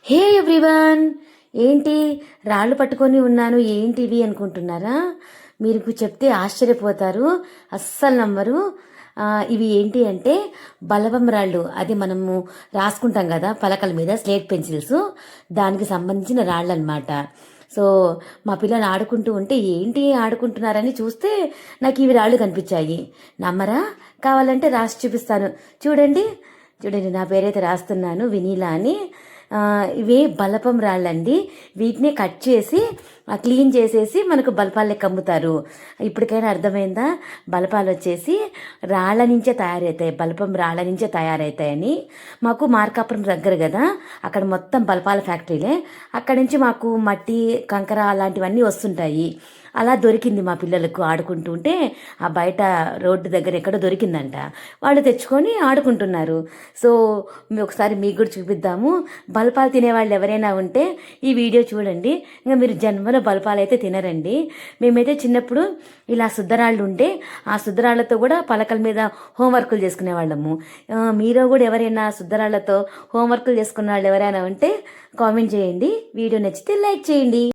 హే everyone, ఏంటి రాళ్ళు పట్టుకొని ఉన్నాను ఏంటివి అనుకుంటున్నారా? మీరు చెప్తే ఆశ్చర్యపోతారు, అస్సలు నమ్మరు. ఇవి ఏంటి అంటే బలపం రాళ్ళు. అది మనము రాసుకుంటాం కదా పలకల మీద, స్లేట్ పెన్సిల్స్, దానికి సంబంధించిన రాళ్ళు అనమాట. సో మా పిల్లలు ఆడుకుంటూ ఉంటే ఏంటి ఆడుకుంటున్నారని చూస్తే నాకు ఇవి రాళ్ళు కనిపించాయి. నమ్మరా? కావాలంటే రాసి చూపిస్తాను. చూడండి చూడండి, నా పేరైతే రాస్తున్నాను, వినీలా అని. ఇవే బలపం రాళ్ళండి. వీటిని కట్ చేసి క్లీన్ చేసేసి మనకు బలపాలు లెక్క అమ్ముతారు. ఇప్పటికైనా అర్థమైందా? బలపాలు వచ్చేసి రాళ్ళ నుంచే తయారవుతాయి, బలపం రాళ్ళ నుంచే తయారవుతాయని. మాకు మార్కాపురం దగ్గర కదా, అక్కడ మొత్తం బలపాల ఫ్యాక్టరీలే. అక్కడి నుంచి మాకు మట్టి, కంకర అలాంటివన్నీ వస్తుంటాయి. అలా దొరికింది మా పిల్లలకు ఆడుకుంటూ ఉంటే. ఆ బయట రోడ్డు దగ్గర ఎక్కడో దొరికిందంట, వాళ్ళు తెచ్చుకొని ఆడుకుంటున్నారు. సో ఒకసారి మీకు కూడా చూపిద్దాము. బలపాలు తినేవాళ్ళు ఎవరైనా ఉంటే ఈ వీడియో చూడండి. ఇంకా మీరు జన్మలో బలపాలు అయితే తినరండి. మేమైతే చిన్నప్పుడు ఇలా శుద్ధరాళ్ళు ఉంటే ఆ శుద్ధరాళ్లతో కూడా పలకల మీద హోంవర్కులు చేసుకునేవాళ్ళము. మీరు కూడా ఎవరైనా శుద్ధరాళ్లతో హోంవర్కులు చేసుకున్న వాళ్ళు ఎవరైనా ఉంటే కామెంట్ చేయండి. వీడియో నచ్చితే లైక్ చేయండి.